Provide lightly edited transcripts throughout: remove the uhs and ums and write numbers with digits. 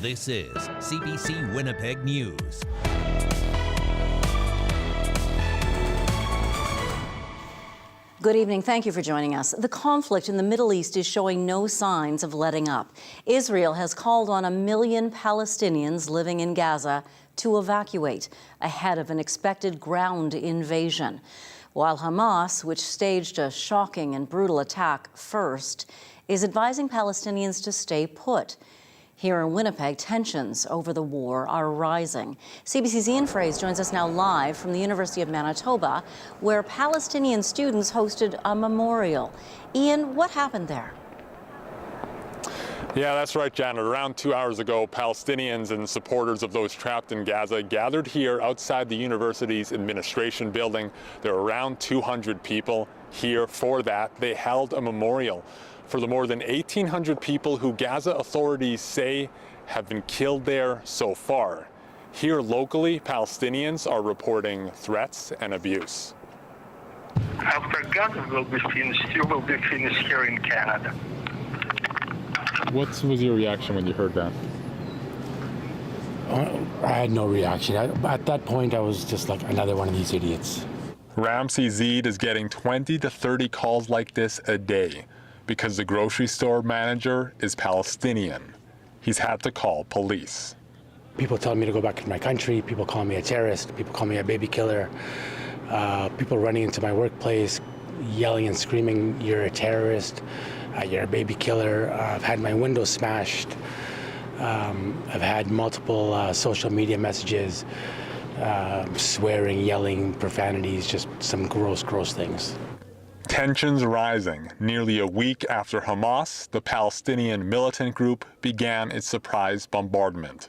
This is CBC Winnipeg News. Good evening. Thank you for joining us. The conflict in the Middle East is showing no signs of letting up. Israel has called on 1 million Palestinians living in Gaza to evacuate ahead of an expected ground invasion. While Hamas, which staged a shocking and brutal attack first, is advising Palestinians to stay put. Here in Winnipeg, tensions over the war are rising. CBC's Ian Fraze joins us now live from the University of Manitoba, where Palestinian students hosted a memorial. Ian, what happened there? Yeah, that's right, Janet. Around 2 hours ago, Palestinians and supporters of those trapped in Gaza gathered here outside the university's administration building. There were around 200 people here for that. They held a memorial for the more than 1,800 people who Gaza authorities say have been killed there so far. Here locally, Palestinians are reporting threats and abuse. After Gaza will be finished, you will be finished here in Canada. What was your reaction when you heard that? I had no reaction. At that point, I was just like another one of these idiots. Ramsey Zeed is getting 20 to 30 calls like this a day because the grocery store manager is Palestinian. He's had to call police. People tell me to go back to my country. People call me a terrorist. People call me a baby killer. People running into my workplace, yelling and screaming, "You're a terrorist. You're a baby killer." I've had my windows smashed. I've had multiple social media messages, swearing, yelling, profanities, just some gross, gross things. Tensions rising nearly a week after Hamas, the Palestinian militant group, began its surprise bombardment.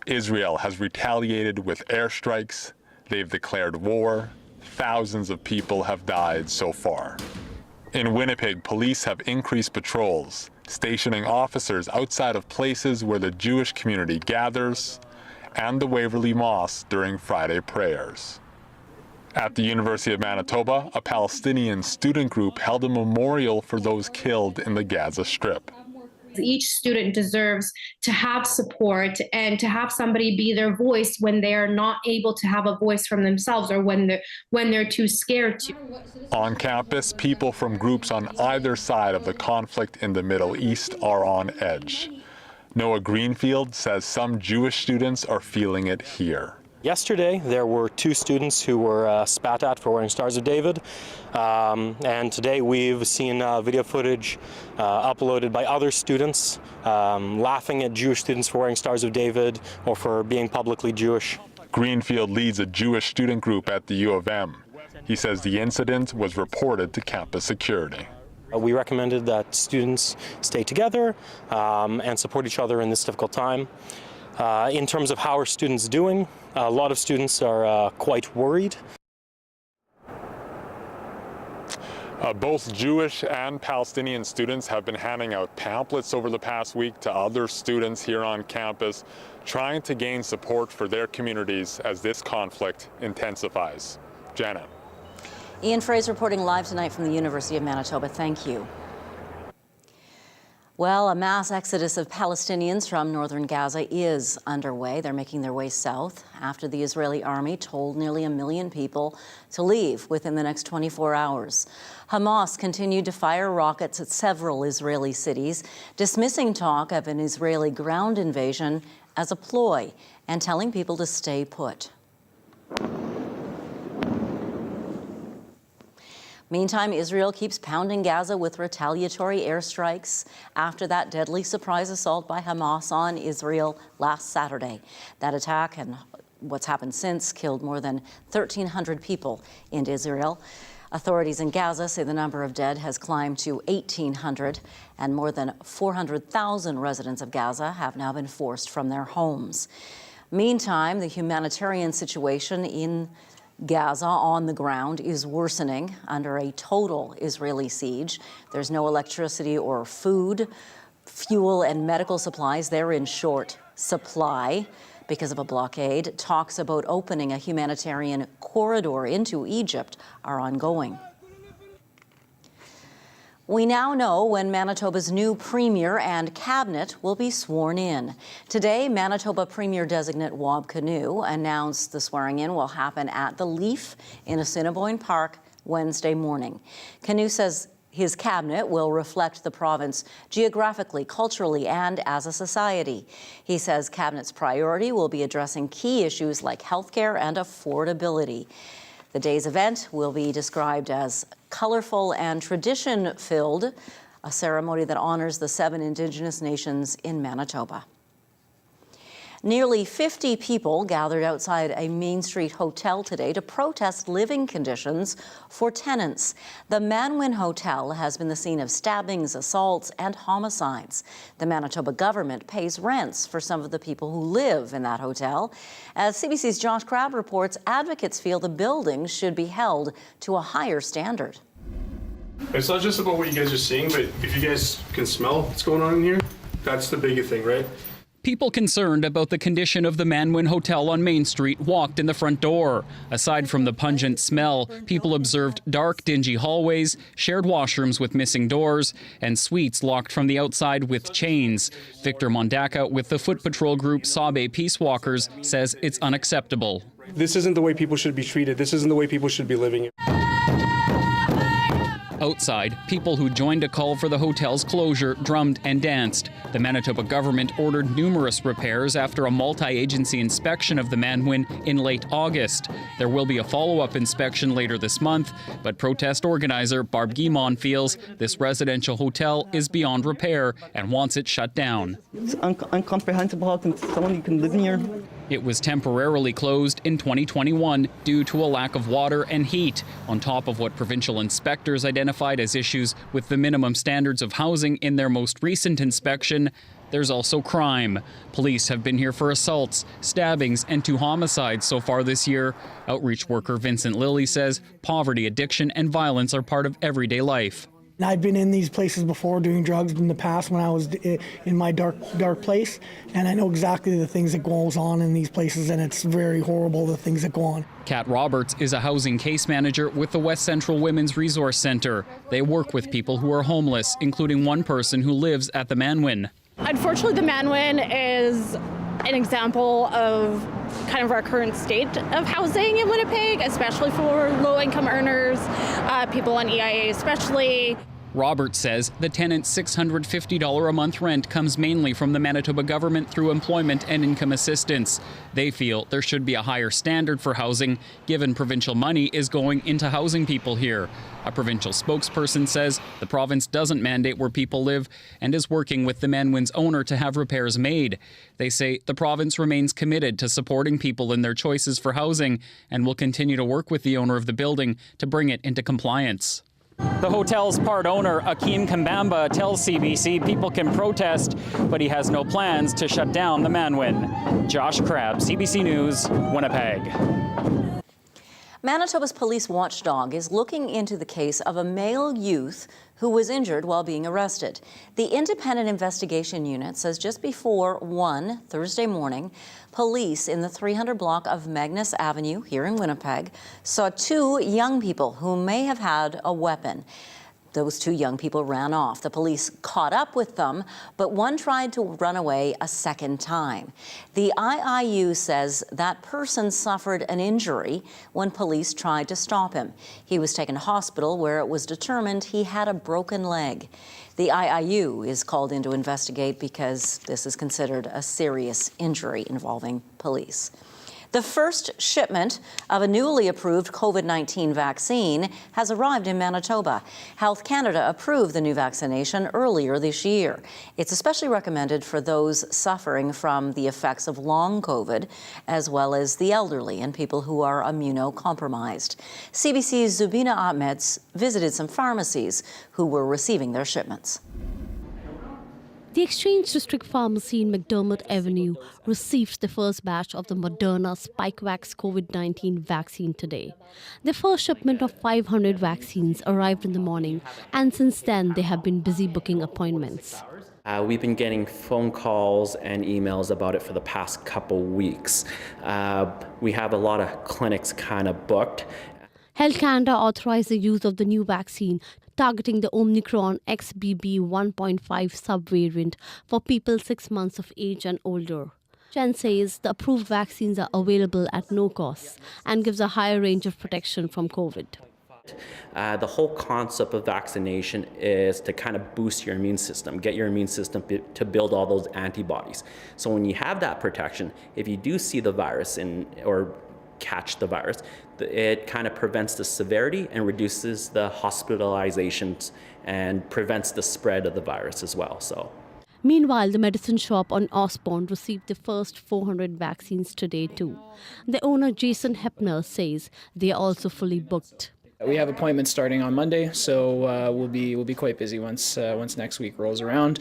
Israel has retaliated with airstrikes. They've declared war. Thousands of people have died so far. In Winnipeg, police have increased patrols, stationing officers outside of places where the Jewish community gathers and the Waverley Mosque during Friday prayers. At the University of Manitoba, a Palestinian student group held a memorial for those killed in the Gaza Strip. Each student deserves to have support and to have somebody be their voice when they are not able to have a voice from themselves or when they're too scared to. On campus, people from groups on either side of the conflict in the Middle East are on edge. Noah Greenfield says some Jewish students are feeling it here. Yesterday, there were 2 students who were spat at for wearing Stars of David, and today we've seen video footage uploaded by other students laughing at Jewish students for wearing Stars of David or for being publicly Jewish. Greenfield leads a Jewish student group at the U of M. He says the incident was reported to campus security. We recommended that students stay together and support each other in this difficult time. In terms of how are students doing, a lot of students are quite worried. Both Jewish and Palestinian students have been handing out pamphlets over the past week to other students here on campus, trying to gain support for their communities as this conflict intensifies. Janet. Ian Fraze reporting live tonight from the University of Manitoba. Thank you. Well, a mass exodus of Palestinians from northern Gaza is underway. They're making their way south after the Israeli army told nearly 1 million people to leave within the next 24 hours. Hamas continued to fire rockets at several Israeli cities, dismissing talk of an Israeli ground invasion as a ploy and telling people to stay put. Meantime, Israel keeps pounding Gaza with retaliatory airstrikes after that deadly surprise assault by Hamas on Israel last Saturday. That attack and what's happened since killed more than 1,300 people in Israel. Authorities in Gaza say the number of dead has climbed to 1,800, and more than 400,000 residents of Gaza have now been forced from their homes. Meantime, the humanitarian situation in Gaza on the ground is worsening under a total Israeli siege. There's no electricity or food. Fuel and medical supplies, they're in short supply because of a blockade. Talks about opening a humanitarian corridor into Egypt are ongoing. We now know when Manitoba's new Premier and Cabinet will be sworn in. Today, Manitoba Premier-designate Wab Kinew announced the swearing-in will happen at the Leaf in Assiniboine Park Wednesday morning. Kinew says his cabinet will reflect the province geographically, culturally, and as a society. He says cabinet's priority will be addressing key issues like healthcare and affordability. The day's event will be described as colorful and tradition-filled, a ceremony that honors the 7 Indigenous nations in Manitoba. Nearly 50 people gathered outside a Main Street hotel today to protest living conditions for tenants. The Manwin Hotel has been the scene of stabbings, assaults, and homicides. The Manitoba government pays rents for some of the people who live in that hotel. As CBC's Josh Crabb reports, advocates feel the building should be held to a higher standard. It's not just about what you guys are seeing, but if you guys can smell what's going on in here, that's the big thing, right? People concerned about the condition of the Manwin Hotel on Main Street walked in the front door. Aside from the pungent smell, people observed dark, dingy hallways, shared washrooms with missing doors, and suites locked from the outside with chains. Victor Mondaka with the Foot Patrol group Sabe Peace Walkers says it's unacceptable. This isn't the way people should be treated. This isn't the way people should be living. Outside, people who joined a call for the hotel's closure drummed and danced. The Manitoba government ordered numerous repairs after a multi-agency inspection of the Manwin in late August. There will be a follow-up inspection later this month, but protest organizer Barb Guimond feels this residential hotel is beyond repair and wants it shut down. It's incomprehensible how someone can live in here. It was temporarily closed in 2021 due to a lack of water and heat, on top of what provincial inspectors identified as issues with the minimum standards of housing in their most recent inspection. There's also crime. Police have been here for assaults, stabbings, and 2 homicides so far this year. Outreach worker Vincent Lilly says poverty, addiction, and violence are part of everyday life. I've been in these places before doing drugs in the past when I was in my dark place, and I know exactly the things that goes on in these places, and it's very horrible, the things that go on. Kat Roberts is a housing case manager with the West Central Women's Resource Centre. They work with people who are homeless, including one person who lives at the Manwin. Unfortunately, the Manwin is an example of kind of our current state of housing in Winnipeg, especially for low-income earners, people on EIA especially. Roberts says the tenant's $650 a month rent comes mainly from the Manitoba government through employment and income assistance. They feel there should be a higher standard for housing, given provincial money is going into housing people here. A provincial spokesperson says the province doesn't mandate where people live and is working with the Manwin's owner to have repairs made. They say the province remains committed to supporting people in their choices for housing and will continue to work with the owner of the building to bring it into compliance. The hotel's part owner, Akeem Kambamba, tells CBC people can protest, but he has no plans to shut down the Manwin. Josh Crabb, CBC News, Winnipeg. Manitoba's police watchdog is looking into the case of a male youth who was injured while being arrested. The Independent Investigation Unit says just before 1 Thursday morning, police in the 300 block of Magnus Avenue here in Winnipeg saw 2 young people who may have had a weapon. Those 2 young people ran off. The police caught up with them, but one tried to run away a second time. The IIU says that person suffered an injury when police tried to stop him. He was taken to hospital where it was determined he had a broken leg. The IIU is called in to investigate because this is considered a serious injury involving police. The first shipment of a newly approved COVID-19 vaccine has arrived in Manitoba. Health Canada approved the new vaccination earlier this year. It's especially recommended for those suffering from the effects of long COVID, as well as the elderly and people who are immunocompromised. CBC's Zubina Ahmeds visited some pharmacies who were receiving their shipments. The Exchange District Pharmacy in McDermott Avenue received the first batch of the Moderna Spikevax COVID-19 vaccine today. The first shipment of 500 vaccines arrived in the morning, and since then they have been busy booking appointments. We've been getting phone calls and emails about it for the past couple weeks. We have a lot of clinics kind of booked. Health Canada authorized the use of the new vaccine targeting the Omicron XBB 1.5 subvariant for people 6 months of age and older. Chen says the approved vaccines are available at no cost and gives a higher range of protection from COVID. The whole concept of vaccination is to kind of boost your immune system, get your immune system to build all those antibodies. So when you have that protection, if you do see the virus or catch the virus, it kind of prevents the severity and reduces the hospitalizations and prevents the spread of the virus as well. Meanwhile, the medicine shop on Osborne received the first 400 vaccines today too. The owner, Jason Hepner, says they are also fully booked. We have appointments starting on Monday, so we'll be quite busy once next week rolls around.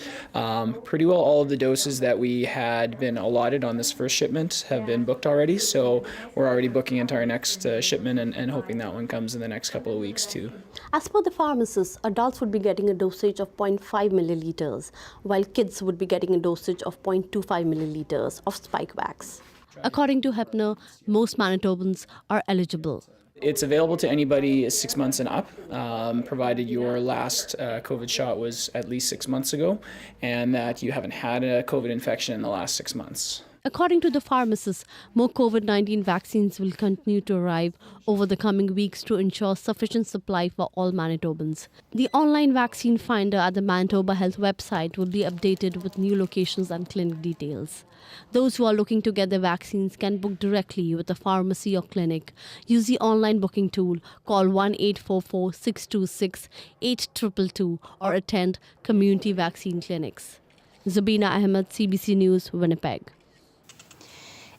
Pretty well all of the doses that we had been allotted on this first shipment have been booked already, so we're already booking into our next shipment and hoping that one comes in the next couple of weeks too. As per the pharmacist, adults would be getting a dosage of 0.5 milliliters, while kids would be getting a dosage of 0.25 milliliters of Spikevax. According to Hepner, most Manitobans are eligible. It's available to anybody 6 months and up, provided your last COVID shot was at least 6 months ago and that you haven't had a COVID infection in the last 6 months. According to the pharmacist, more COVID-19 vaccines will continue to arrive over the coming weeks to ensure sufficient supply for all Manitobans. The online vaccine finder at the Manitoba Health website will be updated with new locations and clinic details. Those who are looking to get their vaccines can book directly with a pharmacy or clinic. Use the online booking tool, call 1-844-626-8222 or attend community vaccine clinics. Zabina Ahmed, CBC News, Winnipeg.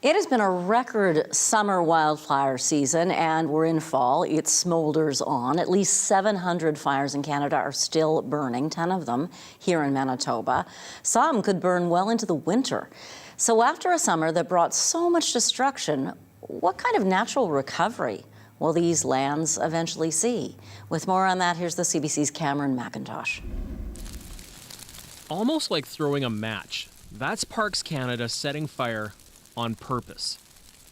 It has been a record summer wildfire season, and we're in fall. It smolders on. At least 700 fires in Canada are still burning, 10 of them here in Manitoba. Some could burn well into the winter. So after a summer that brought so much destruction, what kind of natural recovery will these lands eventually see? With more on that, here's the CBC's Cameron McIntosh. Almost like throwing a match. That's Parks Canada setting fire on purpose.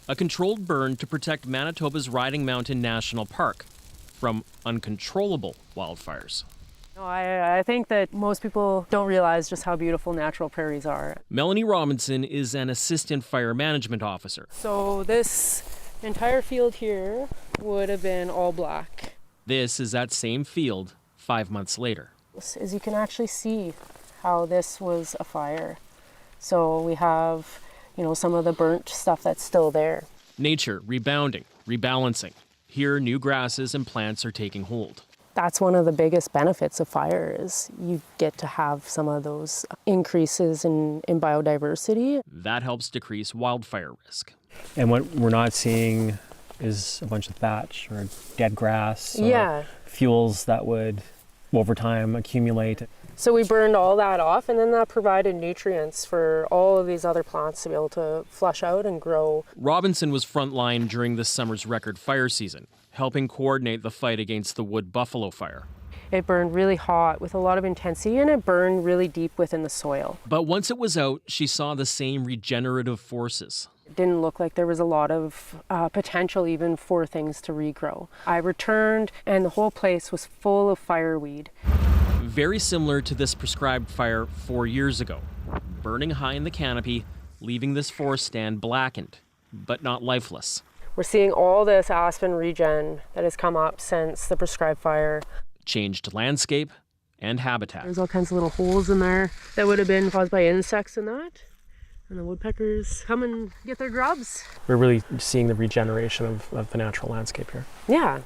A controlled burn to protect Manitoba's Riding Mountain National Park from uncontrollable wildfires. I think that most people don't realize just how beautiful natural prairies are. Melanie Robinson is an assistant fire management officer. So this entire field here would have been all black. This is that same field 5 months later. As you can actually see how this was a fire. So we have some of the burnt stuff that's still there. Nature rebounding, rebalancing. Here, new grasses and plants are taking hold. That's one of the biggest benefits of fire is you get to have some of those increases in biodiversity. That helps decrease wildfire risk. And what we're not seeing is a bunch of thatch or dead grass or fuels that would, over time, accumulate. So we burned all that off, and then that provided nutrients for all of these other plants to be able to flush out and grow. Robinson was frontline during this summer's record fire season, helping coordinate the fight against the wood buffalo fire. It burned really hot with a lot of intensity, and it burned really deep within the soil. But once it was out, she saw the same regenerative forces. It didn't look like there was a lot of potential even for things to regrow. I returned, and the whole place was full of fireweed. Very similar to this prescribed fire 4 years ago, burning high in the canopy, leaving this forest stand blackened, but not lifeless. We're seeing all this aspen regen that has come up since the prescribed fire. Changed landscape and habitat. There's all kinds of little holes in there that would have been caused by insects and that. And the woodpeckers come and get their grubs. We're really seeing the regeneration of the natural landscape here. Yeah,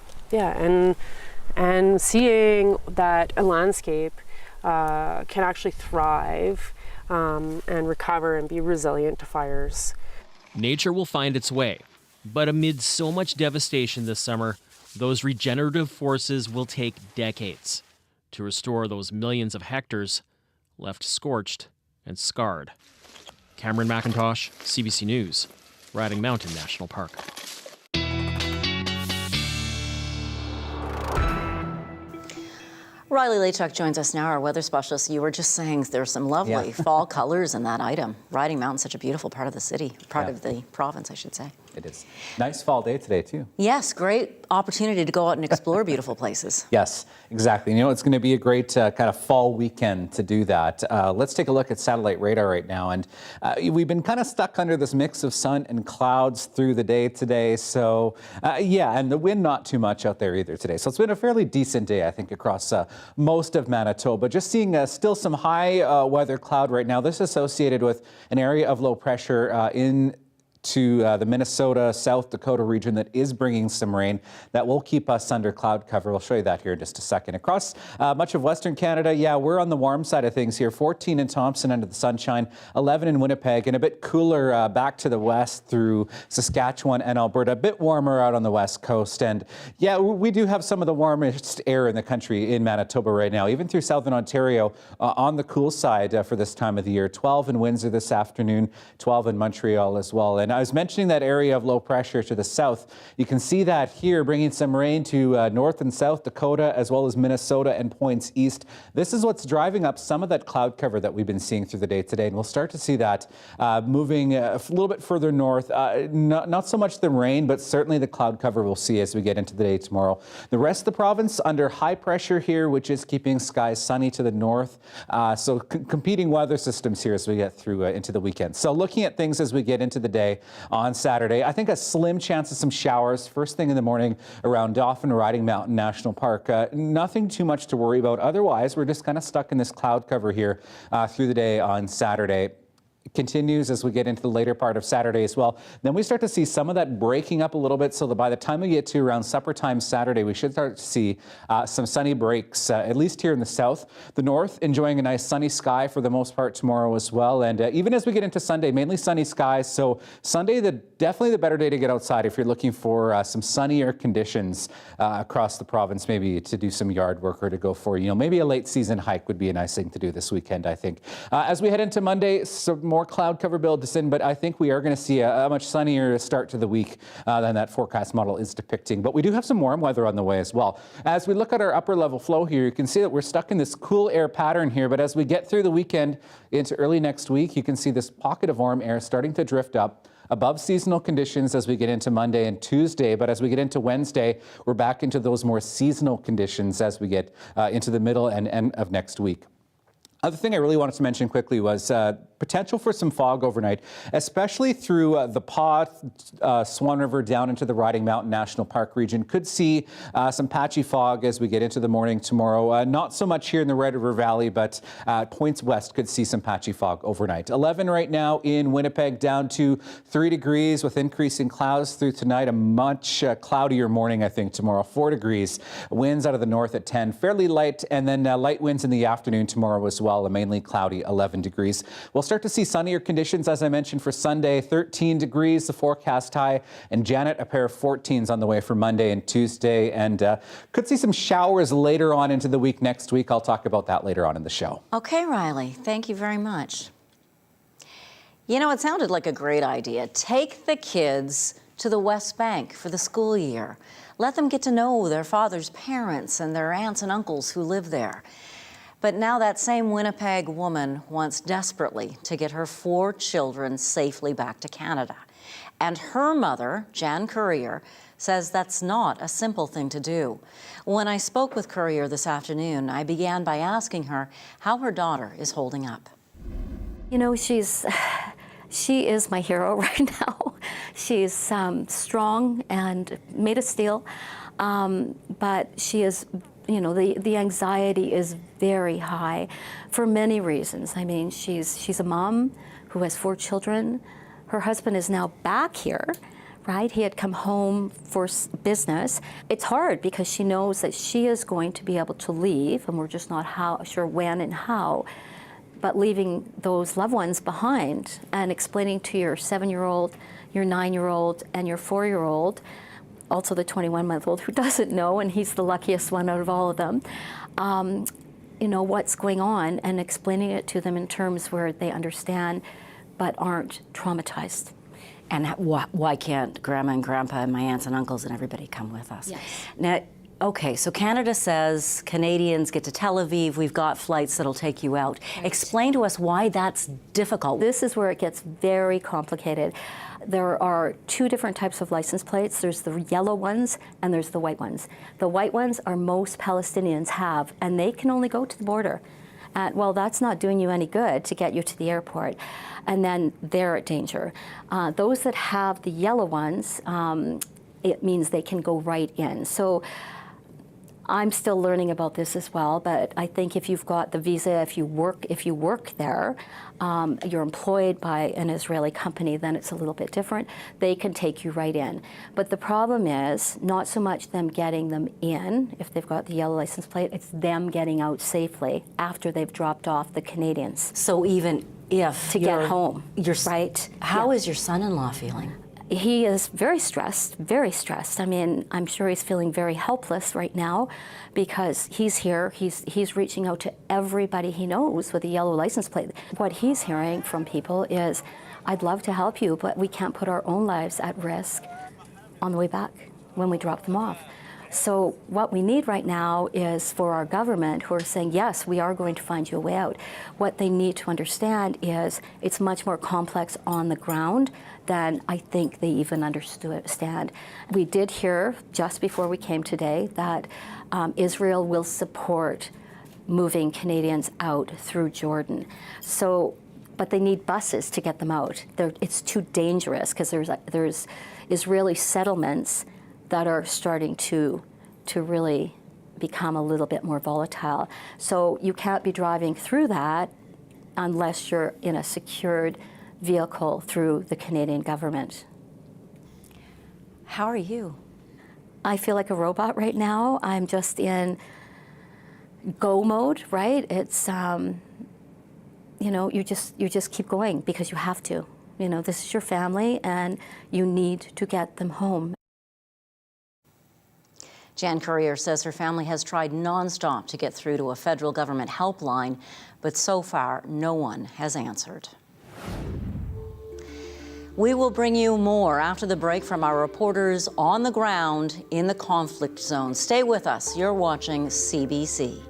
and seeing that a landscape can actually thrive and recover and be resilient to fires. Nature will find its way, but amid so much devastation this summer, those regenerative forces will take decades to restore those millions of hectares left scorched and scarred. Cameron McIntosh, CBC News, Riding Mountain National Park. Riley Laychuk joins us now, our weather specialist. You were just saying there's some lovely fall colors in that item. Riding Mountain's such a beautiful part of the city, part of the province, I should say. It is. Nice fall day today, too. Yes, great opportunity to go out and explore beautiful places. Yes, exactly. You know, it's going to be a great kind of fall weekend to do that. Let's take a look at satellite radar right now. And we've been kind of stuck under this mix of sun and clouds through the day today. So, yeah, and the wind not too much out there either today. So it's been a fairly decent day, I think, across most of Manitoba. Just seeing still some high weather cloud right now. This is associated with an area of low pressure to the Minnesota, South Dakota region that is bringing some rain that will keep us under cloud cover. We'll show you that here in just a second. Across much of Western Canada, yeah, we're on the warm side of things here. 14 in Thompson under the sunshine, 11 in Winnipeg, and a bit cooler back to the west through Saskatchewan and Alberta. A bit warmer out on the west coast. And yeah, we do have some of the warmest air in the country in Manitoba right now, even through southern Ontario on the cool side for this time of the year. 12 in Windsor this afternoon, 12 in Montreal as well. And I was mentioning that area of low pressure to the south. You can see that here, bringing some rain to North and South Dakota, as well as Minnesota and points east. This is what's driving up some of that cloud cover that we've been seeing through the day today. And we'll start to see that moving a little bit further north. Not so much the rain, but certainly the cloud cover we'll see as we get into the day tomorrow. The rest of the province under high pressure here, which is keeping skies sunny to the north. So competing weather systems here as we get through into the weekend. So looking at things as we get into the day on Saturday, I think a slim chance of some showers first thing in the morning around Dauphin Riding Mountain National Park. Nothing too much to worry about. Otherwise, we're just kind of stuck in this cloud cover here through the day on Saturday. Continues as we get into the later part of Saturday as well. Then we start to see some of that breaking up a little bit, so that by the time we get to around supper time Saturday, we should start to see some sunny breaks, at least here in the south. The north enjoying a nice sunny sky for the most part tomorrow as well. And even as we get into Sunday, mainly sunny skies. So Sunday, definitely the better day to get outside if you're looking for some sunnier conditions across the province, maybe to do some yard work or to go for, maybe a late season hike would be a nice thing to do this weekend, I think. As we head into Monday, some more cloud cover build us in, but I think we are going to see a much sunnier start to the week than that forecast model is depicting. But we do have some warm weather on the way as well. As we look at our upper level flow here, you can see that we're stuck in this cool air pattern here, but as we get through the weekend into early next week, you can see this pocket of warm air starting to drift up above seasonal conditions as we get into Monday and Tuesday. But as we get into Wednesday, we're back into those more seasonal conditions as we get into the middle and end of next week. Other thing I really wanted to mention quickly was potential for some fog overnight, especially through the Paw, Swan River down into the Riding Mountain National Park region. Could see some patchy fog as we get into the morning tomorrow. Not so much here in the Red River Valley, but points west could see some patchy fog overnight. 11 right now in Winnipeg, down to 3 degrees with increasing clouds through tonight. A much cloudier morning, I think, tomorrow. 4 degrees. Winds out of the north at 10, fairly light, and then light winds in the afternoon tomorrow as well. A mainly cloudy 11 degrees. We'll start to see sunnier conditions, as I mentioned, for Sunday. 13 degrees, the forecast high. And Janet, a pair of 14s on the way for Monday and Tuesday. And could see some showers later on into the week next week. I'll talk about that later on in the show. Okay, Riley. Thank you very much. It sounded like a great idea. Take the kids to the West Bank for the school year. Let them get to know their father's parents and their aunts and uncles who live there. But now that same Winnipeg woman wants desperately to get her 4 children safely back to Canada. And her mother, Jan Courier, says that's not a simple thing to do. When I spoke with Courier this afternoon, I began by asking her how her daughter is holding up. She is my hero right now. She's strong and made of steel, but she is the anxiety is very high for many reasons. I mean, she's a mom who has 4 children. Her husband is now back here, right? He had come home for business. It's hard because she knows that she is going to be able to leave, and we're just not sure when and how. But leaving those loved ones behind and explaining to your 7-year-old, your 9-year-old, and your 4-year-old, also the 21-month-old who doesn't know, and he's the luckiest one out of all of them, what's going on, and explaining it to them in terms where they understand but aren't traumatized. And why can't Grandma and Grandpa and my aunts and uncles and everybody come with us? Yes. Now, Okay, so Canada says Canadians get to Tel Aviv, we've got flights that'll take you out. Right. Explain to us why that's difficult. This is where it gets very complicated. There are two different types of license plates. There's the yellow ones and there's the white ones. The white ones are most Palestinians have, and they can only go to the border. Well, that's not doing you any good to get you to the airport. And then they're at danger. Those that have the yellow ones, it means they can go right in. So I'm still learning about this as well, but I think if you've got the visa, if you work there, you're employed by an Israeli company, then it's a little bit different. They can take you right in. But the problem is not so much them getting them in, if they've got the yellow license plate, it's them getting out safely after they've dropped off the Canadians. So even if to get home, right? How is your son-in-law feeling? He is very stressed, very stressed. I mean, I'm sure he's feeling very helpless right now because he's here, he's reaching out to everybody he knows with a yellow license plate. What he's hearing from people is, I'd love to help you, but we can't put our own lives at risk on the way back when we drop them off. So what we need right now is for our government who are saying, yes, we are going to find you a way out. What they need to understand is it's much more complex on the ground than I think they even understand. We did hear just before we came today that Israel will support moving Canadians out through Jordan. So, but they need buses to get them out. It's too dangerous because there's Israeli settlements that are starting to really become a little bit more volatile. So you can't be driving through that unless you're in a secured vehicle through the Canadian government. How are you? I feel like a robot right now. I'm just in go mode, right? It's, you know, you just keep going because you have to. You know, this is your family and you need to get them home. Jan Courier says her family has tried nonstop to get through to a federal government helpline, but so far no one has answered. We will bring you more after the break from our reporters on the ground in the conflict zone. Stay with us. You're watching CBC.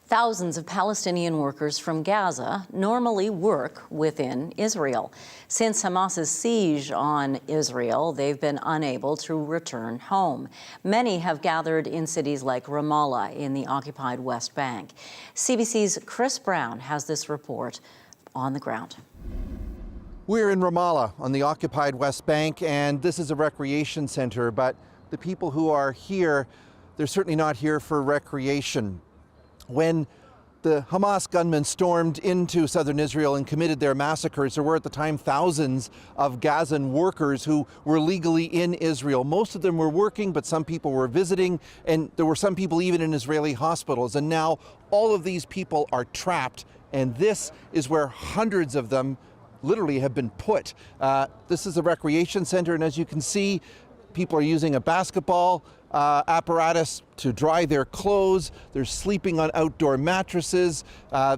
Thousands of Palestinian workers from Gaza normally work within Israel. Since Hamas's siege on Israel, they've been unable to return home. Many have gathered in cities like Ramallah in the occupied West Bank. CBC's Chris Brown has this report on the ground. We're in Ramallah on the occupied West Bank, and this is a recreation center, but the people who are here, they're certainly not here for recreation. When the Hamas gunmen stormed into southern Israel and committed their massacres, there were at the time thousands of Gazan workers who were legally in Israel. Most of them were working, but some people were visiting, and there were some people even in Israeli hospitals. And now all of these people are trapped, and this is where hundreds of them literally have been put. This is a recreation center, and as you can see, people are using a basketball apparatus to dry their clothes. They're sleeping on outdoor mattresses.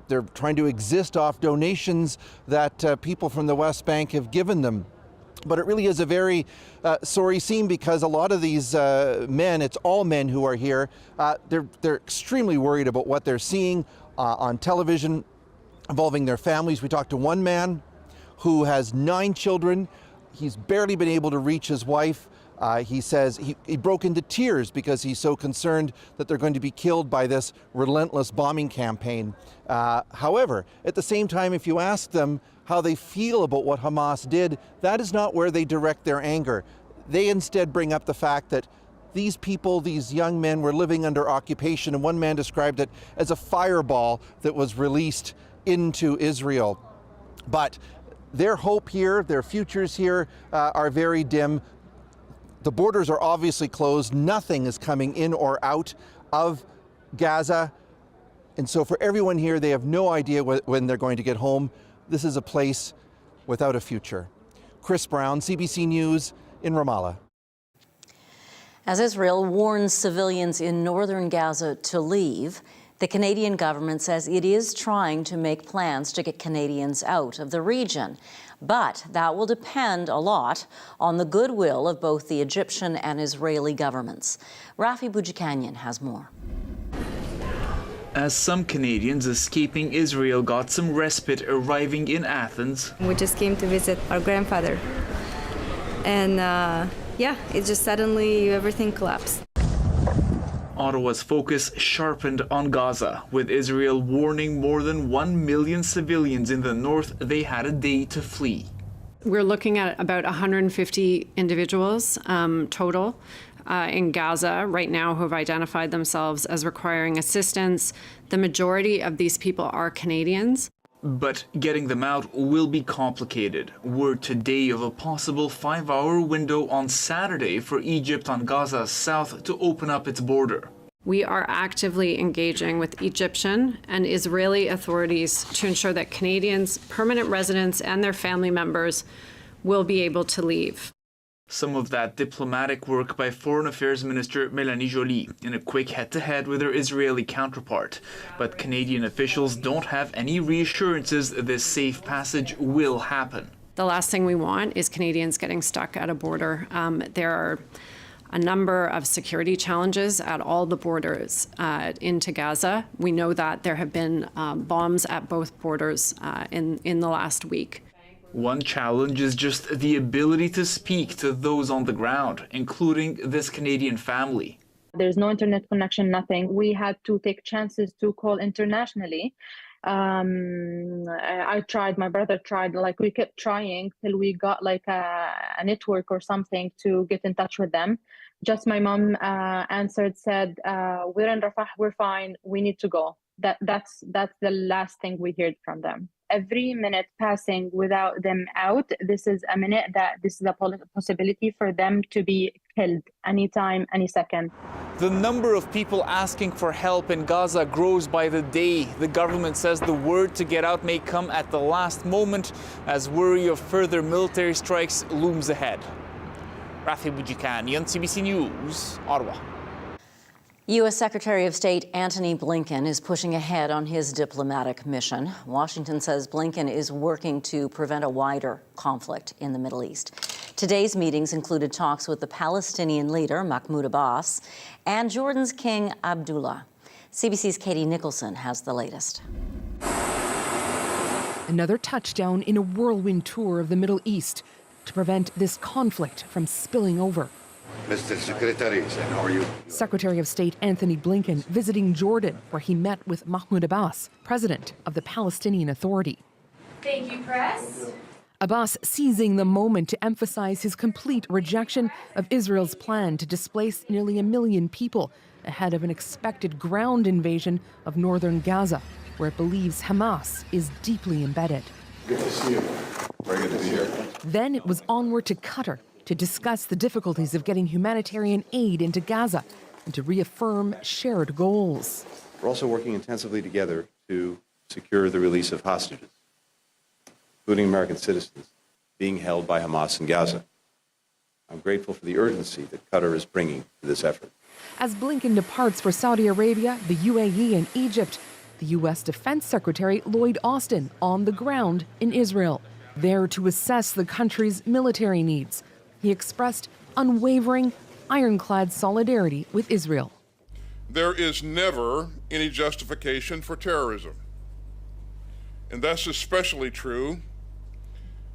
They're trying to exist off donations that people from the West Bank have given them. But it really is a very sorry scene, because a lot of these men, it's all men who are here, they're extremely worried about what they're seeing on television involving their families. We talked to one man who has 9 children. He's barely been able to reach his wife. He says he broke into tears because he's so concerned that they're going to be killed by this relentless bombing campaign. However, at the same time, if you ask them how they feel about what Hamas did, that is not where they direct their anger. They instead bring up the fact that these people, these young men, were living under occupation, and one man described it as a fireball that was released into Israel. But their hope here, their futures here are very dim. The borders are obviously closed. Nothing is coming in or out of Gaza. And so for everyone here, they have no idea when they're going to get home. This is a place without a future. Chris Brown, CBC News in Ramallah. As Israel warns civilians in northern Gaza to leave, the Canadian government says it is trying to make plans to get Canadians out of the region. But that will depend a lot on the goodwill of both the Egyptian and Israeli governments. Rafi Boudjikanian has more. As some Canadians escaping Israel got some respite arriving in Athens, we just came to visit our grandfather. And it just suddenly everything collapsed. Ottawa's focus sharpened on Gaza, with Israel warning more than 1 million civilians in the north they had a day to flee. We're looking at about 150 individuals total in Gaza right now who have identified themselves as requiring assistance. The majority of these people are Canadians. But getting them out will be complicated. Word today of a possible 5-hour window on Saturday for Egypt on Gaza's south to open up its border. We are actively engaging with Egyptian and Israeli authorities to ensure that Canadians, permanent residents, and their family members will be able to leave. Some of that diplomatic work by Foreign Affairs Minister Mélanie Joly in a quick head-to-head with her Israeli counterpart. But Canadian officials don't have any reassurances this safe passage will happen. The last thing we want is Canadians getting stuck at a border. There are a number of security challenges at all the borders into Gaza. We know that there have been bombs at both borders in the last week. One challenge is just the ability to speak to those on the ground, including this Canadian family. There's no internet connection, nothing. We had to take chances to call internationally. I tried, my brother tried, we kept trying till we got a network or something to get in touch with them. Just my mom answered, said, we're in Rafah, we're fine, we need to go. That's the last thing we heard from them. Every minute passing without them out, this is a minute that this is a possibility for them to be killed anytime, any second. The number of people asking for help in Gaza grows by the day. The government says the word to get out may come at the last moment as worry of further military strikes looms ahead. Rafi Boudjikanian, CBC News, Ottawa. U.S. Secretary of State Antony Blinken is pushing ahead on his diplomatic mission. Washington says Blinken is working to prevent a wider conflict in the Middle East. Today's meetings included talks with the Palestinian leader, Mahmoud Abbas, and Jordan's King Abdullah. CBC's Katie Nicholson has the latest. Another touchdown in a whirlwind tour of the Middle East to prevent this conflict from spilling over. Mr. Secretary, how are you? Secretary of State Anthony Blinken visiting Jordan, where he met with Mahmoud Abbas, president of the Palestinian Authority. Thank you, press. Abbas seizing the moment to emphasize his complete rejection of Israel's plan to displace nearly 1 million people ahead of an expected ground invasion of northern Gaza, where it believes Hamas is deeply embedded. Good to see you. Very good to be here. Then it was onward to Qatar to discuss the difficulties of getting humanitarian aid into Gaza and to reaffirm shared goals. We're also working intensively together to secure the release of hostages, including American citizens, being held by Hamas in Gaza. I'm grateful for the urgency that Qatar is bringing to this effort. As Blinken departs for Saudi Arabia, the UAE, and Egypt, the U.S. Defense Secretary Lloyd Austin on the ground in Israel, there to assess the country's military needs. He expressed unwavering, ironclad solidarity with Israel. There is never any justification for terrorism. And that's especially true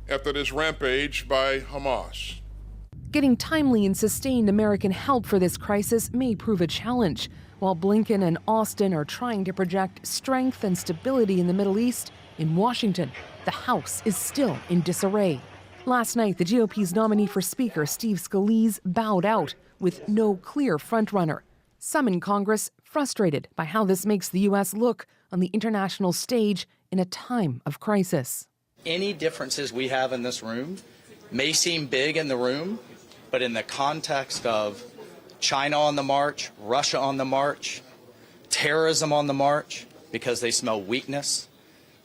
after this rampage by Hamas. Getting timely and sustained American help for this crisis may prove a challenge. While Blinken and Austin are trying to project strength and stability in the Middle East, in Washington, the House is still in disarray. Last night, the GOP's nominee for Speaker, Steve Scalise, bowed out with no clear frontrunner. Some in Congress frustrated by how this makes the U.S. look on the international stage in a time of crisis. Any differences we have in this room may seem big in the room, but in the context of China on the march, Russia on the march, terrorism on the march, because they smell weakness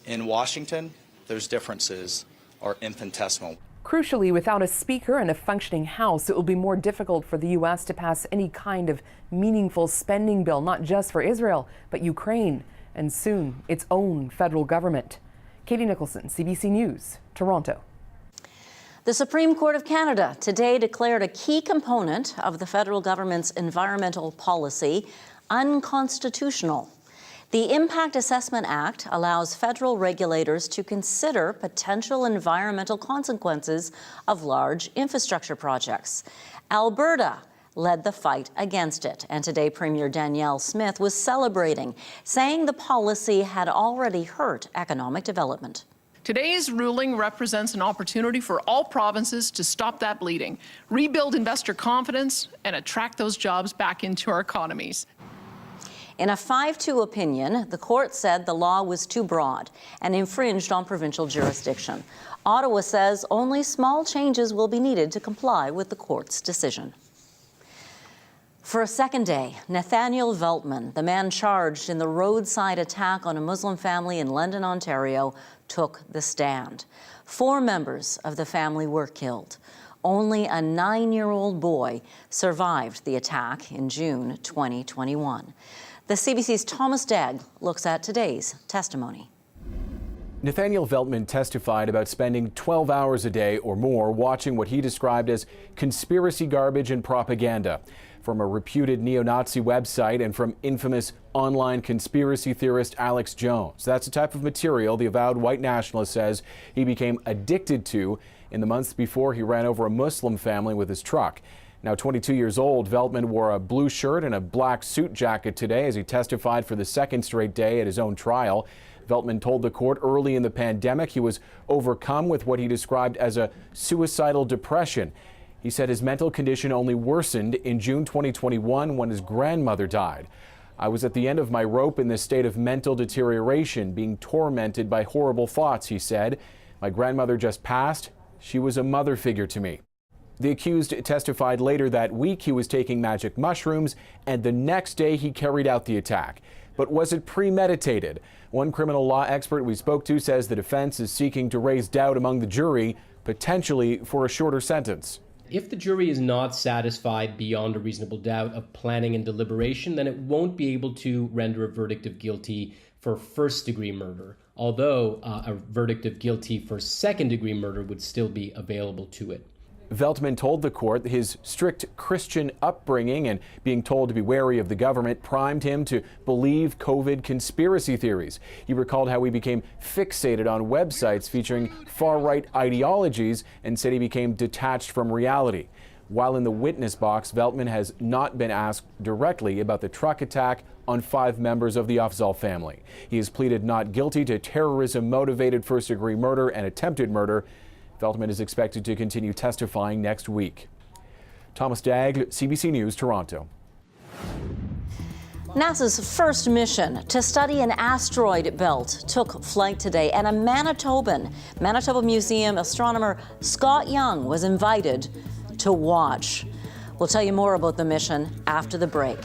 in Washington, those differences are infinitesimal. Crucially, without a speaker and a functioning House, it will be more difficult for the U.S. to pass any kind of meaningful spending bill, not just for Israel, but Ukraine, and soon its own federal government. Katie Nicholson, CBC News, Toronto. The Supreme Court of Canada today declared a key component of the federal government's environmental policy unconstitutional. The Impact Assessment Act allows federal regulators to consider potential environmental consequences of large infrastructure projects. Alberta led the fight against it, and today Premier Danielle Smith was celebrating, saying the policy had already hurt economic development. Today's ruling represents an opportunity for all provinces to stop that bleeding, rebuild investor confidence, and attract those jobs back into our economies. In a 5-2 opinion, the court said the law was too broad and infringed on provincial jurisdiction. Ottawa says only small changes will be needed to comply with the court's decision. For a second day, Nathaniel Veltman, the man charged in the roadside attack on a Muslim family in London, Ontario, took the stand. 4 members of the family were killed. Only a 9-year-old boy survived the attack in June 2021. The CBC's Thomas Dagg looks at today's testimony. Nathaniel Veltman testified about spending 12 hours a day or more watching what he described as conspiracy garbage and propaganda from a reputed neo-Nazi website and from infamous online conspiracy theorist Alex Jones. That's the type of material the avowed white nationalist says he became addicted to in the months before he ran over a Muslim family with his truck. Now 22 years old, Veltman wore a blue shirt and a black suit jacket today as he testified for the second straight day at his own trial. Veltman told the court early in the pandemic he was overcome with what he described as a suicidal depression. He said his mental condition only worsened in June 2021 when his grandmother died. I was at the end of my rope in this state of mental deterioration, being tormented by horrible thoughts, he said. My grandmother just passed. She was a mother figure to me. The accused testified later that week he was taking magic mushrooms, and the next day he carried out the attack. But was it premeditated? One criminal law expert we spoke to says the defense is seeking to raise doubt among the jury, potentially for a shorter sentence. If the jury is not satisfied beyond a reasonable doubt of planning and deliberation, then it won't be able to render a verdict of guilty for first-degree murder, although a verdict of guilty for second-degree murder would still be available to it. Veltman told the court that his strict Christian upbringing and being told to be wary of the government primed him to believe COVID conspiracy theories. He recalled how he became fixated on websites featuring far-right ideologies and said he became detached from reality. While in the witness box, Veltman has not been asked directly about the truck attack on 5 members of the Afzal family. He has pleaded not guilty to terrorism-motivated first-degree murder and attempted murder. Veltman is expected to continue testifying next week. Thomas Daigle, CBC News, Toronto. NASA's first mission to study an asteroid belt took flight today, and a Manitoba Museum astronomer Scott Young was invited to watch. We'll tell you more about the mission after the break.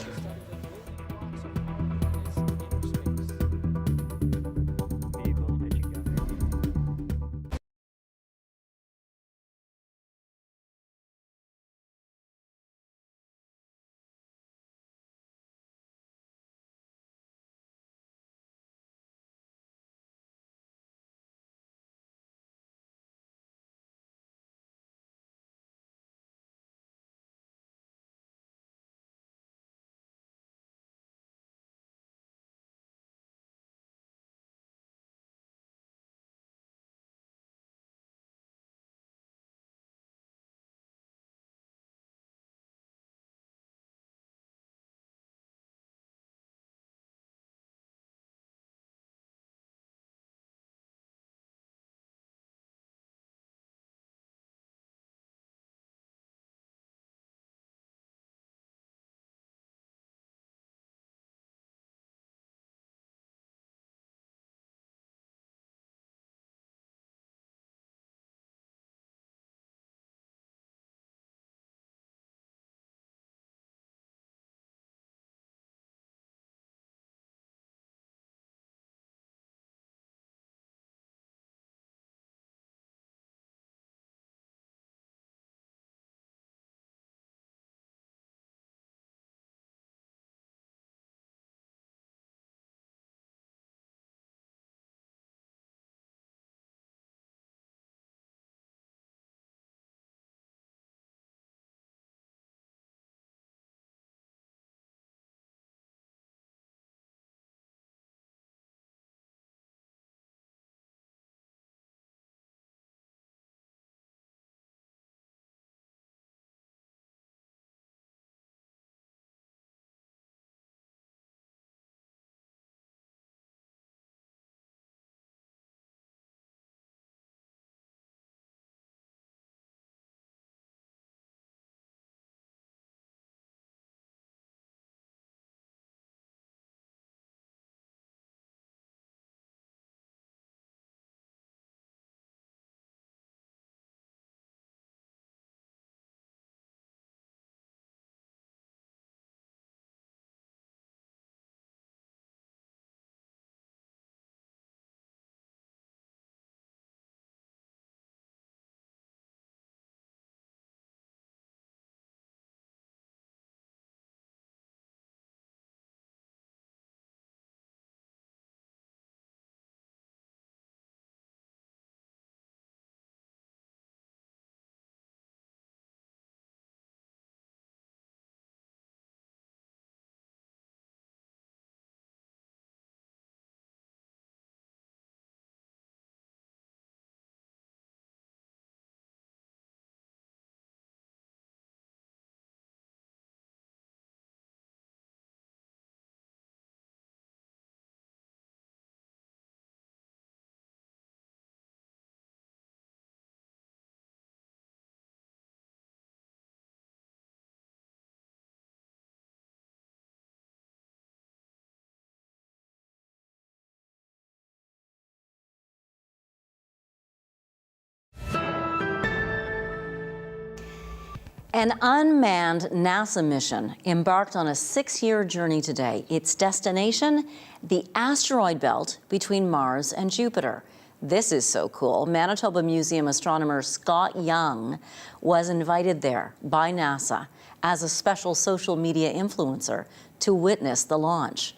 An unmanned NASA mission embarked on a 6-year journey today. Its destination, the asteroid belt between Mars and Jupiter. This is so cool. Manitoba Museum astronomer Scott Young was invited there by NASA as a special social media influencer to witness the launch.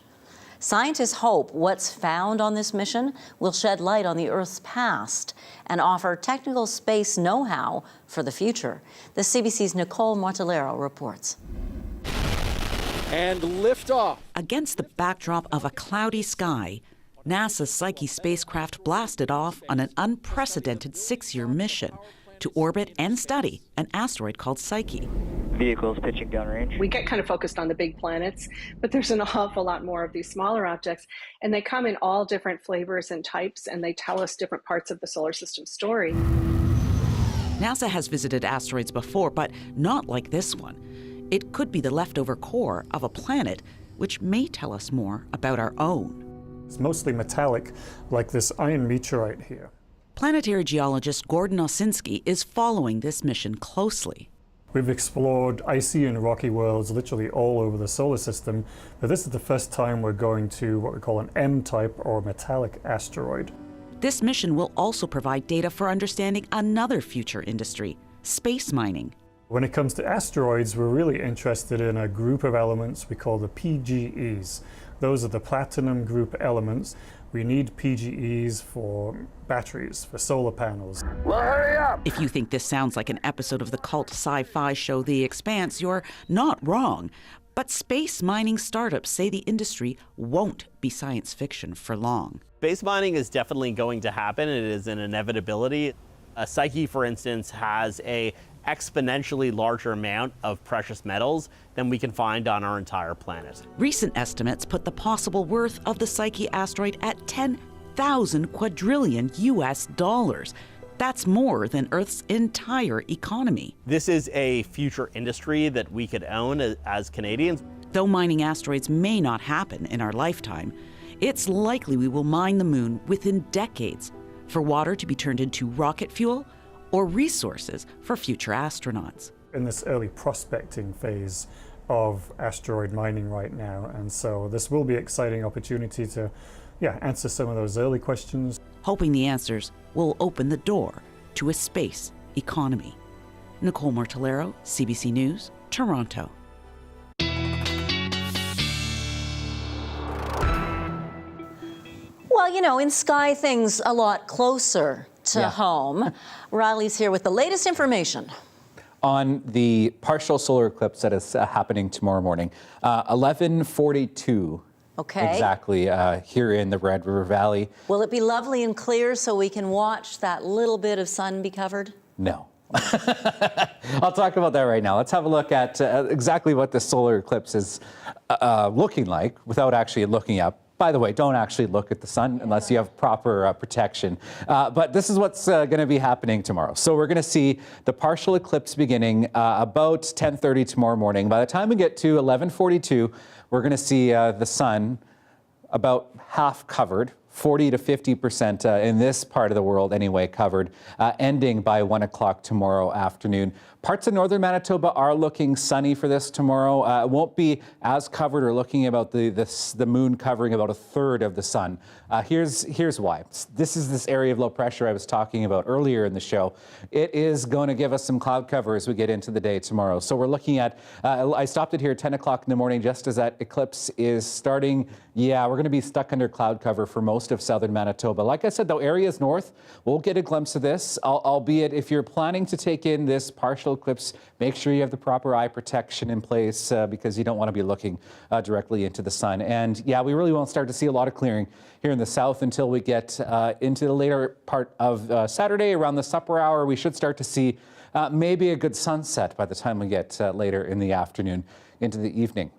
Scientists hope what's found on this mission will shed light on the Earth's past and offer technical space know-how for the future. The CBC's Nicole Mortellero reports. And liftoff. Against the backdrop of a cloudy sky, NASA's Psyche spacecraft blasted off on an unprecedented 6-year mission to orbit and study an asteroid called Psyche. Vehicles pitching downrange. We get kind of focused on the big planets, but there's an awful lot more of these smaller objects, and they come in all different flavors and types, and they tell us different parts of the solar system story. NASA has visited asteroids before, but not like this one. It could be the leftover core of a planet, which may tell us more about our own. It's mostly metallic, like this iron meteorite here. Planetary geologist Gordon Osinski is following this mission closely. We've explored icy and rocky worlds literally all over the solar system, but this is the first time we're going to what we call an M-type or metallic asteroid. This mission will also provide data for understanding another future industry, space mining. When it comes to asteroids, we're really interested in a group of elements we call the PGEs. Those are the platinum group elements. We need PGEs for batteries, for solar panels. Well, hurry up! If you think this sounds like an episode of the cult sci-fi show The Expanse, you're not wrong. But space mining startups say the industry won't be science fiction for long. Space mining is definitely going to happen. It is an inevitability. Psyche, for instance, has a exponentially larger amount of precious metals than we can find on our entire planet. Recent estimates put the possible worth of the Psyche asteroid at 10,000 quadrillion US dollars. That's more than Earth's entire economy. This is a future industry that we could own as Canadians. Though mining asteroids may not happen in our lifetime, it's likely we will mine the moon within decades for water to be turned into rocket fuel or resources for future astronauts. In this early prospecting phase of asteroid mining right now, and so this will be an exciting opportunity to answer some of those early questions. Hoping the answers will open the door to a space economy. Nicole Mortellero, CBC News, Toronto. Well, you know, in sky things a lot closer to home. Riley's here with the latest information on the partial solar eclipse that is happening tomorrow morning, 11:42. Okay. Exactly, here in the Red River Valley. Will it be lovely and clear so we can watch that little bit of sun be covered? No. I'll talk about that right now. Let's have a look at exactly what the solar eclipse is looking like without actually looking up. By the way, don't actually look at the sun unless you have proper protection. But this is what's going to be happening tomorrow. So we're going to see the partial eclipse beginning about 10:30 tomorrow morning. By the time we get to 11:42, we're going to see the sun about half covered, 40 to 50% in this part of the world anyway covered, ending by 1 o'clock tomorrow afternoon. Parts of northern Manitoba are looking sunny for this tomorrow. It won't be as covered or looking about the moon covering about a third of the sun. Here's why. This is this area of low pressure I was talking about earlier in the show. It is going to give us some cloud cover as we get into the day tomorrow. So we're looking at, I stopped it here at 10 o'clock in the morning just as that eclipse is starting. Yeah, we're going to be stuck under cloud cover for most of southern Manitoba. Like I said, though, areas north, we'll get a glimpse of this, albeit if you're planning to take in this partial eclipse, make sure you have the proper eye protection in place because you don't want to be looking directly into the sun. And yeah, we really won't start to see a lot of clearing here in the south until we get into the later part of Saturday around the supper hour. We should start to see maybe a good sunset by the time we get later in the afternoon into the evening.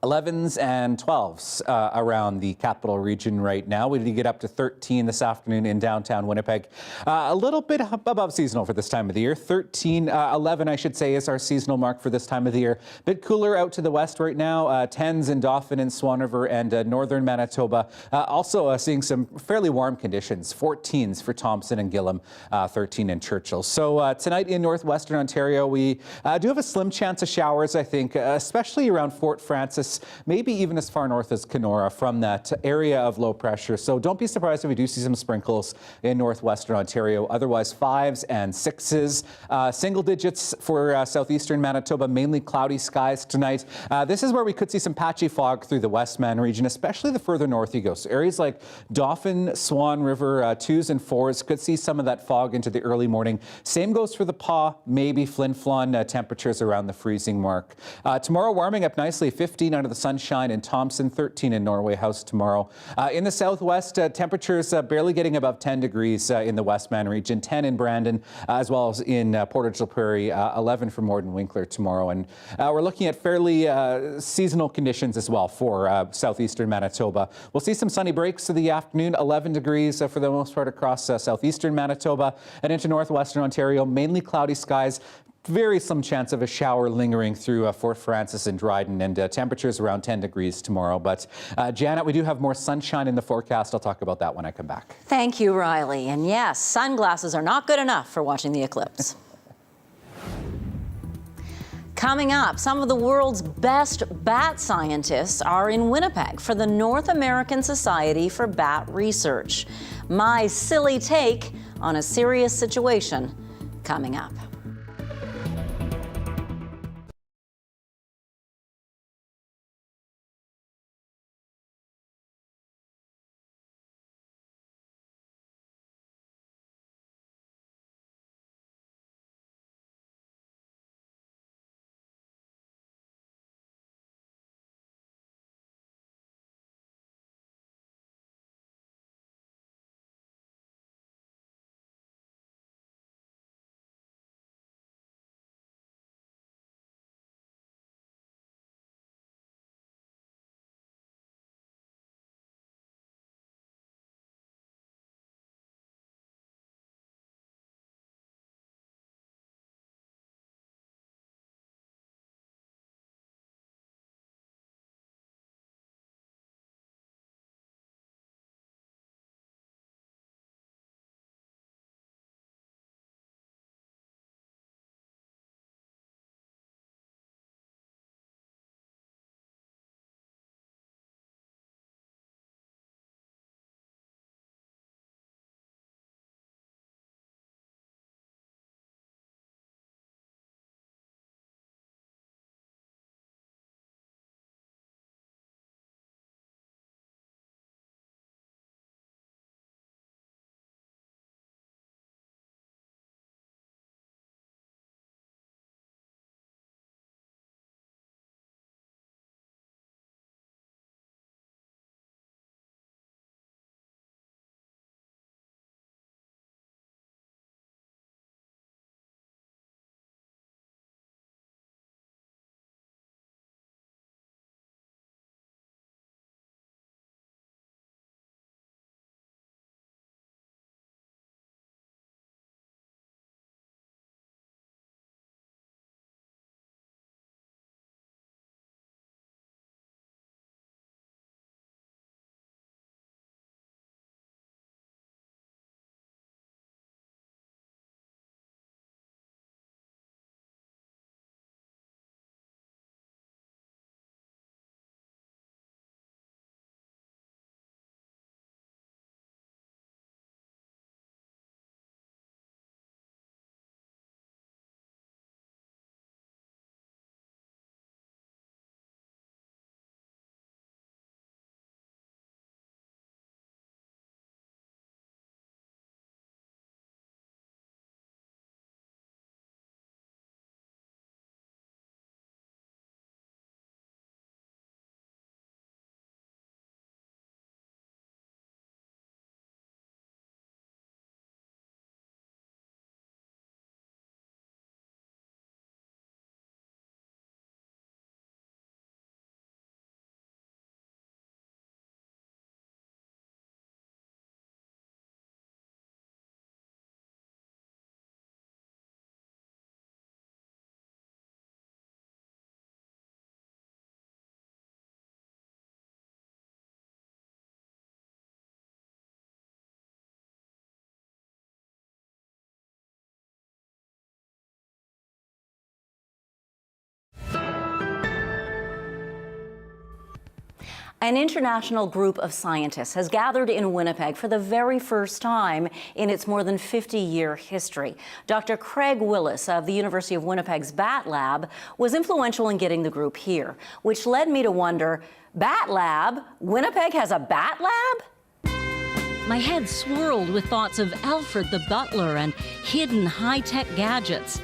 11s and 12s around the capital region right now. We did get up to 13 this afternoon in downtown Winnipeg. A little bit above seasonal for this time of the year. 11 I should say is our seasonal mark for this time of the year. A bit cooler out to the west right now. 10s in Dauphin and Swan River and northern Manitoba. Also seeing some fairly warm conditions. 14s for Thompson and Gillam, 13 in Churchill. So tonight in northwestern Ontario, we do have a slim chance of showers, I think, especially around Fort Francis Texas, maybe even as far north as Kenora from that area of low pressure. So don't be surprised if we do see some sprinkles in northwestern Ontario. Otherwise, 5s and 6s. Single digits for southeastern Manitoba, mainly cloudy skies tonight. This is where we could see some patchy fog through the Westman region, especially the further north you go. So areas like Dauphin, Swan River, 2s and 4s could see some of that fog into the early morning. Same goes for the Paw, maybe Flin Flon, temperatures around the freezing mark. Tomorrow warming up nicely, 15 under the sunshine in Thompson, 13 in Norway House tomorrow. In the southwest, temperatures barely getting above 10 degrees in the Westman region, 10 in Brandon, as well as in Portage la Prairie, 11 for Morden Winkler tomorrow. And we're looking at fairly seasonal conditions as well for southeastern Manitoba. We'll see some sunny breaks of the afternoon, 11 degrees for the most part across southeastern Manitoba and into northwestern Ontario, mainly cloudy skies. Very slim chance of a shower lingering through Fort Frances and Dryden, and temperatures around 10 degrees tomorrow. But Janet, we do have more sunshine in the forecast. I'll talk about that when I come back. Thank you, Riley. And yes, sunglasses are not good enough for watching the eclipse. Coming up, some of the world's best bat scientists are in Winnipeg for the North American Society for Bat Research. My silly take on a serious situation coming up. An international group of scientists has gathered in Winnipeg for the very first time in its more than 50-year history. Dr. Craig Willis of the University of Winnipeg's Bat Lab was influential in getting the group here, which led me to wonder, Bat Lab? Winnipeg has a Bat Lab? My head swirled with thoughts of Alfred the butler and hidden high-tech gadgets.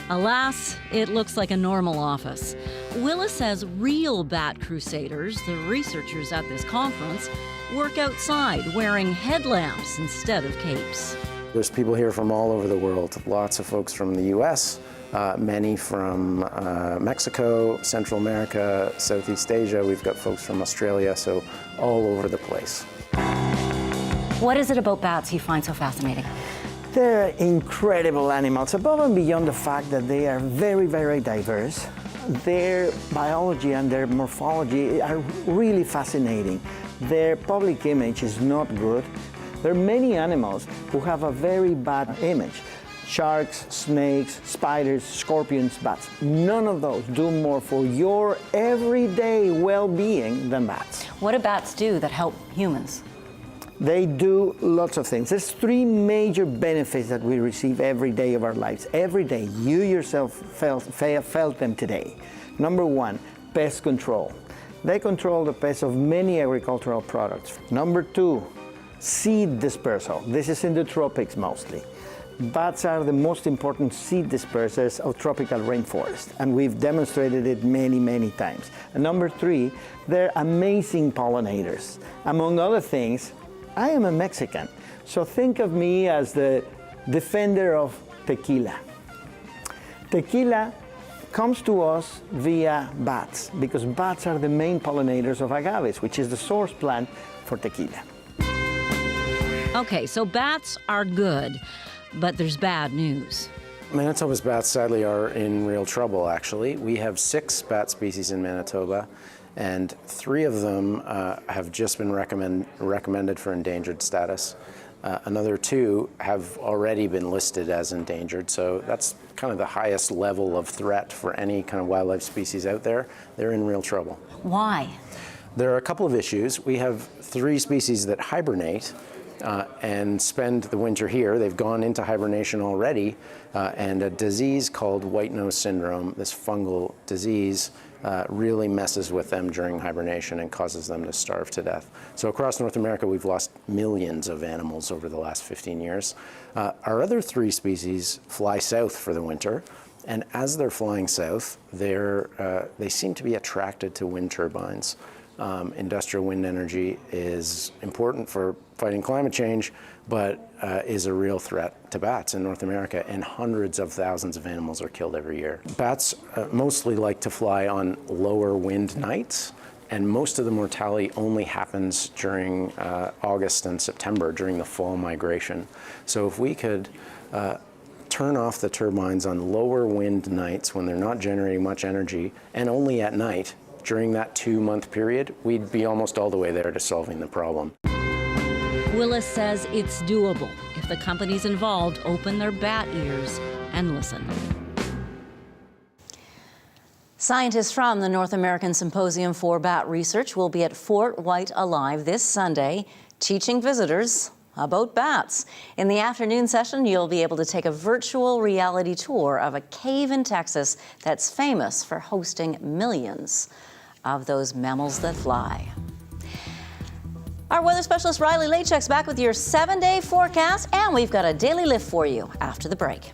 Alas, it looks like a normal office. Willis says real bat crusaders, the researchers at this conference, work outside wearing headlamps instead of capes. There's people here from all over the world, lots of folks from the US, many from Mexico, Central America, Southeast Asia. We've got folks from Australia, so all over the place. What is it about bats you find so fascinating? They're incredible animals, above and beyond the fact that they are very, very diverse. Their biology and their morphology are really fascinating. Their public image is not good. There are many animals who have a very bad image. Sharks, snakes, spiders, scorpions, bats. None of those do more for your everyday well-being than bats. What do bats do that help humans? They do lots of things. There's three major benefits that we receive every day of our lives. Every day, you yourself felt them today. Number one, pest control. They control the pests of many agricultural products. Number two, seed dispersal. This is in the tropics mostly. Bats are the most important seed dispersers of tropical rainforest, and we've demonstrated it many, many times. And number three, they're amazing pollinators. Among other things, I am a Mexican, so think of me as the defender of tequila. Tequila comes to us via bats, because bats are the main pollinators of agaves, which is the source plant for tequila. Okay, so bats are good, but there's bad news. Manitoba's bats sadly are in real trouble, actually. We have 6 bat species in Manitoba, and 3 of them have just been recommended for endangered status. Another 2 have already been listed as endangered, so that's kind of the highest level of threat for any kind of wildlife species out there. They're in real trouble. Why? There are a couple of issues. We have 3 species that hibernate and spend the winter here. They've gone into hibernation already, and a disease called white nose syndrome, this fungal disease, really messes with them during hibernation and causes them to starve to death. So across North America, we've lost millions of animals over the last 15 years. Our other 3 species fly south for the winter, and as they're flying south, they seem to be attracted to wind turbines. Industrial wind energy is important for fighting climate change, but is a real threat to bats in North America, and hundreds of thousands of animals are killed every year. Bats mostly like to fly on lower wind nights, and most of the mortality only happens during August and September, during the fall migration. So if we could turn off the turbines on lower wind nights when they're not generating much energy, and only at night, during that 2-month period, we'd be almost all the way there to solving the problem. Willis says it's doable if the companies involved open their bat ears and listen. Scientists from the North American Symposium for Bat Research will be at Fort White Alive this Sunday, teaching visitors about bats. In the afternoon session, you'll be able to take a virtual reality tour of a cave in Texas that's famous for hosting millions of those mammals that fly. Our weather specialist Riley Lachek's back with your 7-day forecast, and we've got a daily lift for you after the break.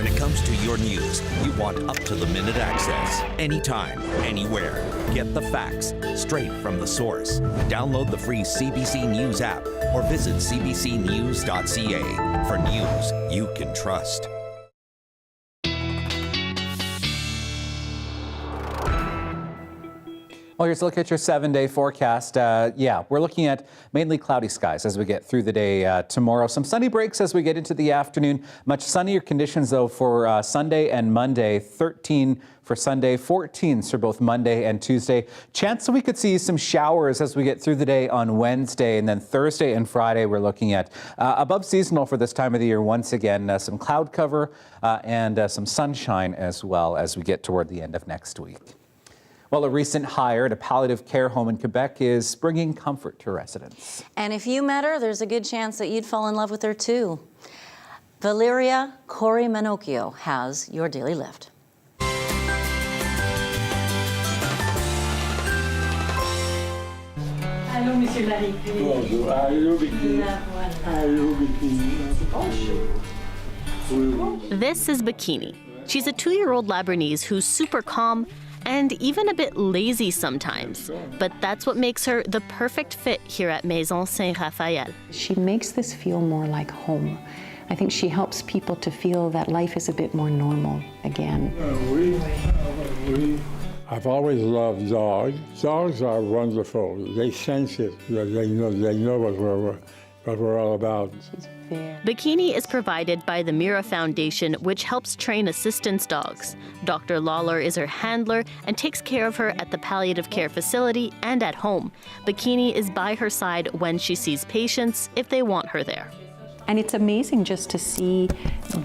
When it comes to your news, you want up-to-the-minute access. Anytime, anywhere. Get the facts straight from the source. Download the free CBC News app or visit cbcnews.ca for news you can trust. Well, here's a look at your 7-day forecast. We're looking at mainly cloudy skies as we get through the day tomorrow. Some sunny breaks as we get into the afternoon. Much sunnier conditions, though, for Sunday and Monday. 13 for Sunday, 14 for both Monday and Tuesday. Chance that we could see some showers as we get through the day on Wednesday. And then Thursday and Friday, we're looking at above seasonal for this time of the year once again. Some cloud cover and some sunshine as well as we get toward the end of next week. Well, a recent hire at a palliative care home in Quebec is bringing comfort to residents. And if you met her, there's a good chance that you'd fall in love with her too. Valeria Corey-Manocchio has your Daily Lift. Allô, Monsieur Larry. Bonjour. Allô, Vicky. Allô, Vicky. This is Bikini. She's a 2-year-old Labradorese who's super calm and even a bit lazy sometimes. But that's what makes her the perfect fit here at Maison Saint-Raphaël. She makes this feel more like home. I think she helps people to feel that life is a bit more normal again. I've always loved dogs. Dogs are wonderful. They sense it. They know what we're all about. Bikini is provided by the Mira Foundation, which helps train assistance dogs. Dr. Lawler is her handler and takes care of her at the palliative care facility and at home. Bikini is by her side when she sees patients if they want her there. And it's amazing just to see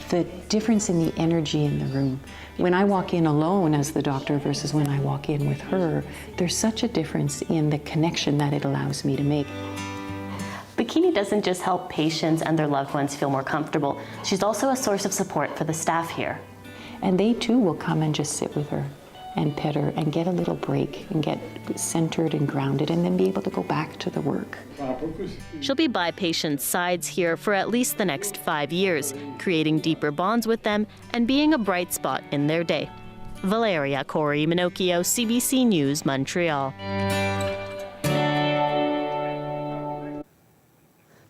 the difference in the energy in the room. When I walk in alone as the doctor versus when I walk in with her, there's such a difference in the connection that it allows me to make. Bikini doesn't just help patients and their loved ones feel more comfortable. She's also a source of support for the staff here. And they too will come and just sit with her and pet her and get a little break and get centered and grounded and then be able to go back to the work. She'll be by patients' sides here for at least the next 5 years, creating deeper bonds with them and being a bright spot in their day. Valeria Corey-Manocchio, CBC News, Montreal.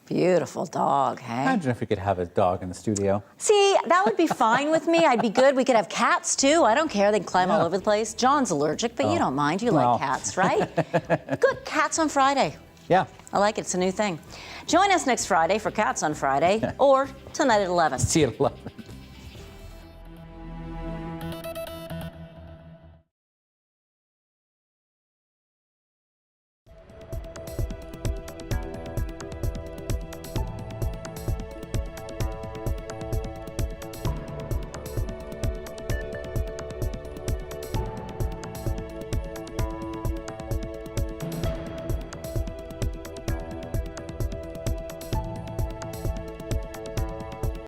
Beautiful dog, hey? Imagine if we could have a dog in the studio. See, that would be fine with me. I'd be good. We could have cats too. I don't care. They can climb all over the place. John's allergic, but you don't mind. You like cats, right? Good. Cats on Friday. Yeah. I like it. It's a new thing. Join us next Friday for Cats on Friday or tonight at 11. See you at 11.